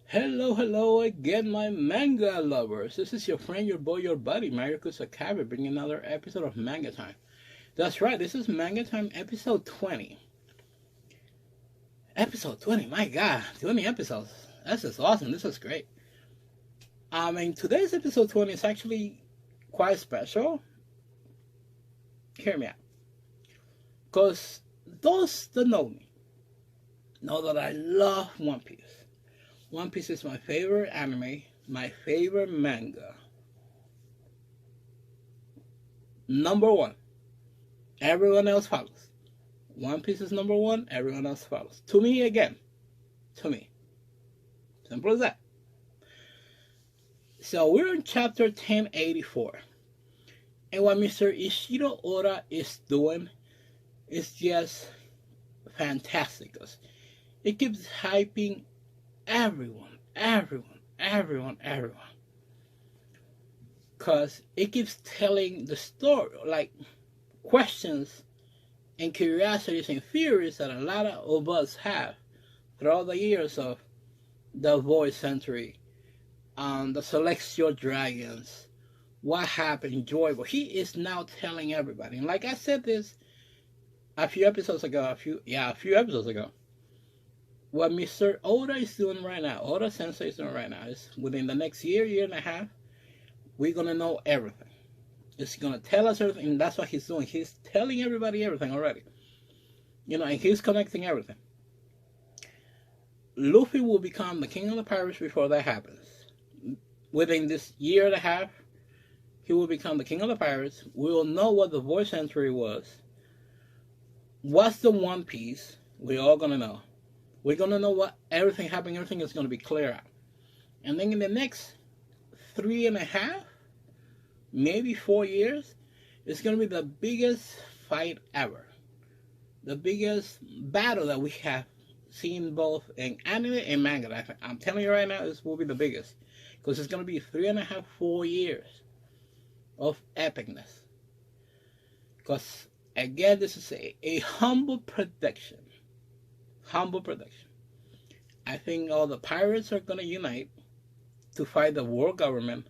Hello again, my manga lovers. This is your friend, your boy, your buddy, Mariko Sakabe, bringing another episode of Manga Time. That's right, this is Manga Time episode 20. Episode 20, my god, 20 episodes. This is awesome, this is great. Today's episode 20 is actually quite special. Hear me out. Because those that know me know that I love One Piece. One Piece is my favorite anime, my favorite manga. Number one. Everyone else follows. One Piece is number one, everyone else follows. To me, again. To me. Simple as that. So we're in chapter 1084. And what Mr. Ishiro Oda is doing is just fantastic. It keeps hyping everyone. Because it keeps telling the story, like questions and curiosities and theories that a lot of us have throughout the years of the Void Century, the Celestial Dragons, what happened, Joy. He is now telling everybody. And like I said this a few episodes ago, what Mr. Oda is doing right now, Oda Sensei is doing right now, is within the next year and a half, we're going to know everything. It's going to tell us everything, and that's what he's doing. He's telling everybody everything already. And he's connecting everything. Luffy will become the king of the pirates before that happens. Within this year and a half, he will become the king of the pirates. We will know what the Void Century was. What's the One Piece? We're all going to know. We're going to know what everything happened. Everything is going to be clear out. And then in the next 3.5, maybe 4 years, it's going to be the biggest fight ever. The biggest battle that we have seen both in anime and manga. I'm telling you right now, this will be the biggest. Because it's going to be 3.5, 4 years of epicness. Because, again, this is a humble prediction. Humble prediction. I think all the pirates are going to unite to fight the world government,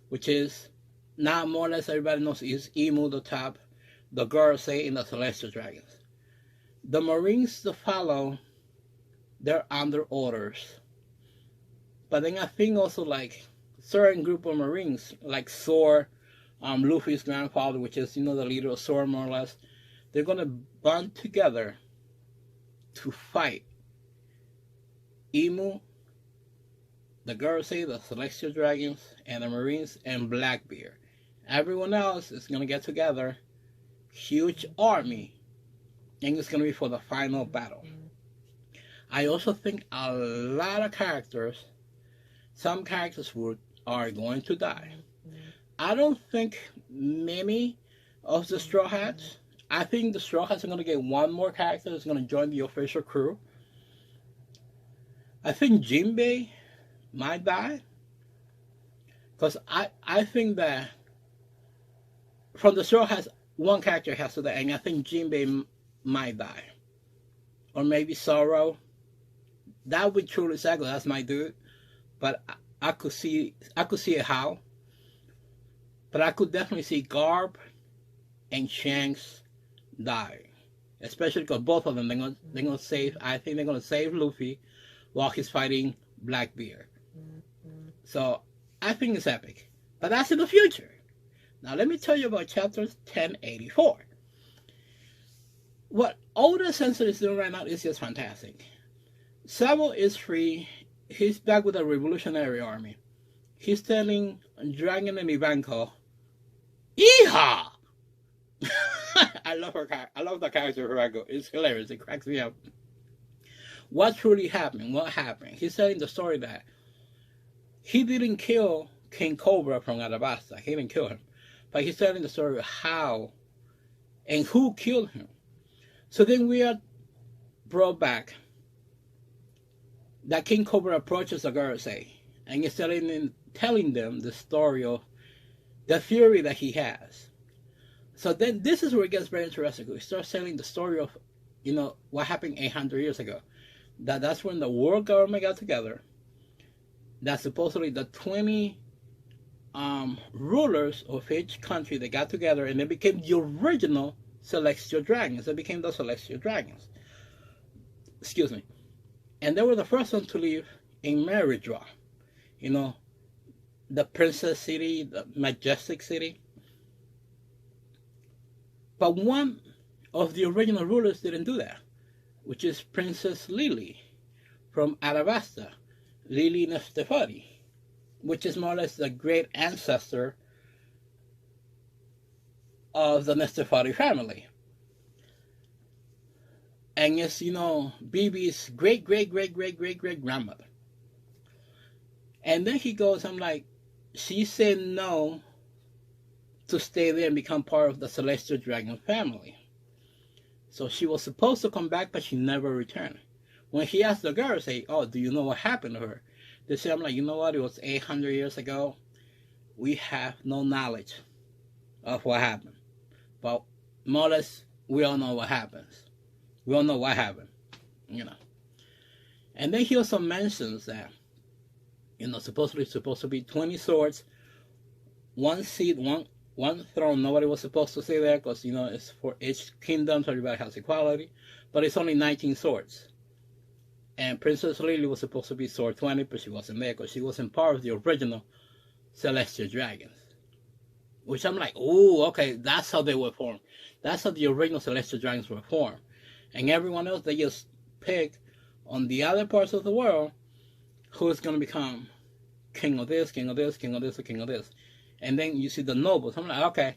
which is now more or less everybody knows is Imu the top, the Gorosei, and the Celestial Dragons. The Marines to follow, they're under orders. But then I think also like certain group of Marines, like Zoro, Luffy's grandfather, which is the leader of Zoro more or less, they're going to bond together to fight Imu, the Gorosei, the Celestial Dragons, and the Marines, and Blackbeard. Everyone else is going to get together, huge army, and it's going to be for the final battle. I also think a lot of characters, some characters are going to die. I don't think many of the Straw Hats. I think the Straw Hats are going to get one more character that's going to join the official crew. I think Jinbei might die. Because I think that from the Straw Hats, one character has to die. And I think Jinbei might die. Or maybe Zoro. That would truly sad. That's my dude. But I could see it how. But I could definitely see Garp and Shanks die, especially because both of them they're gonna save. I think they're gonna save Luffy while he's fighting Blackbeard. So I think it's epic, but that's in the future. Now let me tell you about chapter 1084. What Oda Sensei is doing right now is just fantastic. Sabo is free. He's back with a revolutionary army. He's telling Dragon and Ivanko, "Yeehaw!" I love her. I love the character of Ivanko. It's hilarious. It cracks me up. What truly happened? What happened? He's telling the story that he didn't kill King Cobra from Arabasta. He didn't kill him, but he's telling the story of how and who killed him. So then we are brought back that King Cobra approaches the Gorosei and is telling them the story of the fury that he has. So then this is where it gets very interesting. We start telling the story of, what happened 800 years ago. That's when the world government got together that supposedly the 20 rulers of each country, they got together and they became the original celestial dragons. They became the celestial dragons. Excuse me. And they were the first one to live in Meridra. You know, the princess city, the majestic city. But one of the original rulers didn't do that, which is Princess Lily from Arabasta, Lily Nestefari, which is more or less the great ancestor of the Nestefari family. And it's, you know, Bibi's great grandmother. And then he goes, I'm like, she said no to stay there and become part of the Celestial Dragon family. So she was supposed to come back, but she never returned. When he asked the girl, say, oh, do you know what happened to her? They say, I'm like, you know what? It was 800 years ago. We have no knowledge of what happened. But more or less, we all know what happens. We all know what happened, you know. And then he also mentions that, you know, supposedly it's supposed to be 20 swords, one seat, one throne. Nobody was supposed to stay there because, you know, it's for each kingdom, so everybody has equality. But it's only 19 swords. And Princess Lily was supposed to be sword 20, but she wasn't there because she wasn't part of the original Celestial Dragons. Which I'm like, oh, okay, that's how they were formed. That's how the original Celestial Dragons were formed. And everyone else, they just pick on the other parts of the world who's going to become king of this, king of this, king of this, or king of this. And then you see the nobles. I'm like, okay.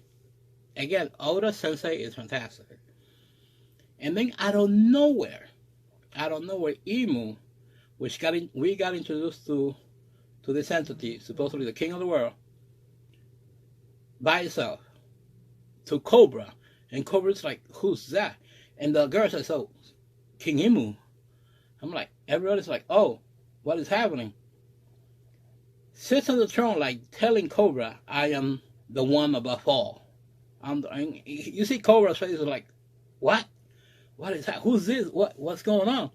Again, Oda Sensei is fantastic. And then out of nowhere, Imu, which we got introduced to this entity, supposedly the king of the world, by itself, to Cobra. And Cobra's like, who's that? And the girl says, oh, King Imu. I'm like, everybody's like, oh, what is happening? Sits on the throne like telling Cobra, I am the one above all. You see Cobra's face is like, what? What is that? Who's this? What's going on?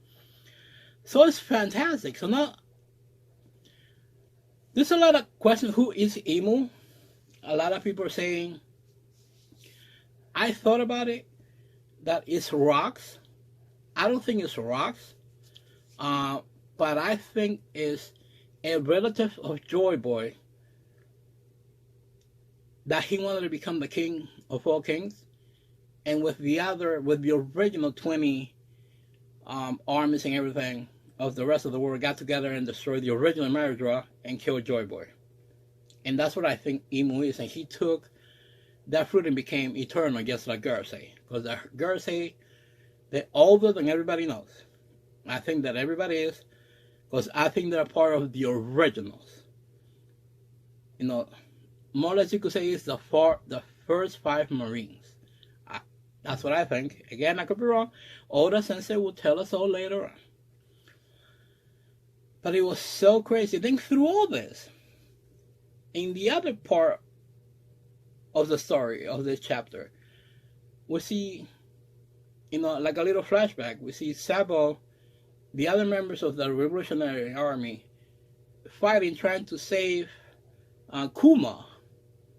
So it's fantastic. So now, there's a lot of questions. Who is Imu? A lot of people are saying, I thought about it, that it's rocks. I don't think it's rocks. But I think it's a relative of Joy Boy that he wanted to become the king of all kings. And with the original 20 armies and everything of the rest of the world, got together and destroyed the original Meridra and killed Joy Boy. And that's what I think Imu is. And he took that fruit and became eternal, just like Gersei. Because the Gersei, they're older than everybody knows. I think that everybody is. Because I think they're part of the originals. You know, more or less you could say it's the first 5 Marines. That's what I think. Again, I could be wrong. Oda Sensei will tell us all later on. But it was so crazy. Then through all this, in the other part of the story, of this chapter, we see, you know, like a little flashback. We see Sabo, the other members of the Revolutionary Army, fighting, trying to save Kuma.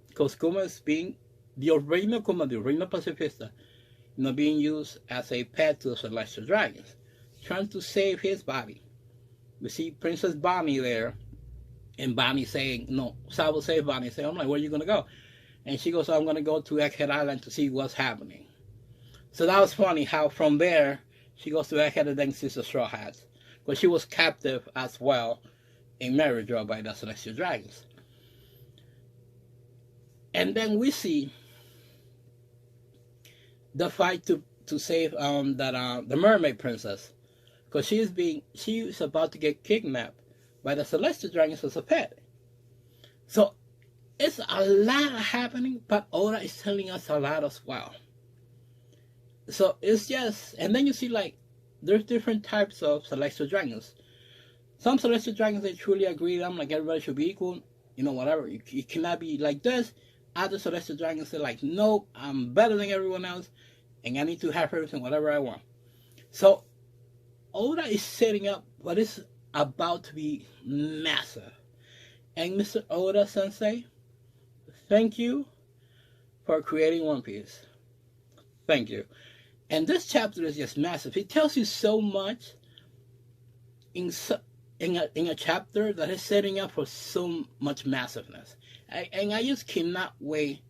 Because Kuma is being, the original Kuma, the original pacifista, you know, being used as a pet to the Celestial Dragons, trying to save his body. We see Princess Bonnie there, and Bonnie saying, no, Sabo saved Bonnie, saying, I'm like, where are you going to go? And she goes, I'm going to go to Egghead Island to see what's happening. So that was funny how from there, she goes to Egghead and then sees the Strawhats. Because she was captive as well in Meridra by the Celestial Dragons. And then we see the fight to save the mermaid princess, because she's about to get kidnapped by the Celestial Dragons as a pet. So it's a lot happening, but Oda is telling us a lot as well. So it's just, and then you see like there's different types of Celestial Dragons. Some Celestial Dragons, they truly agree with them, like everybody should be equal, you know, whatever. You cannot be like this. Other Celestial Dragons say like, nope, I'm better than everyone else, and I need to have everything, whatever I want. So Oda is setting up what is about to be massive. And Mr. Oda Sensei, thank you for creating One Piece. Thank you. And this chapter is just massive. It tells you so much in a chapter that is setting up for so much massiveness. And I just cannot wait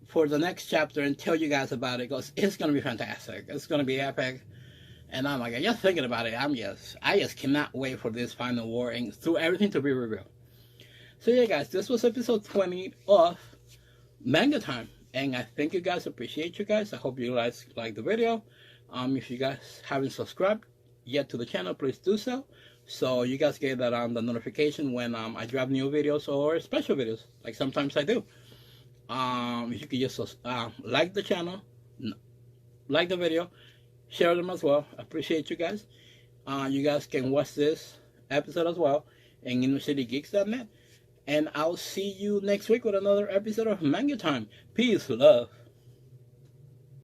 for the next chapter and tell you guys about it, because it's going to be fantastic. It's going to be epic. And oh my God, just thinking about it, I just cannot wait for this final war and through everything to be revealed. So yeah, guys, this was episode 20 of Manga Time. And I think you guys appreciate you guys. I hope you guys like the video. If you guys haven't subscribed yet to the channel, please do so. So you guys get that the notification when I drop new videos or special videos, like sometimes I do. If you could just like the channel, like the video, share them as well. I appreciate you guys. You guys can watch this episode as well in InnerCityGeeks.net. And I'll see you next week with another episode of Manga Time. Peace, love.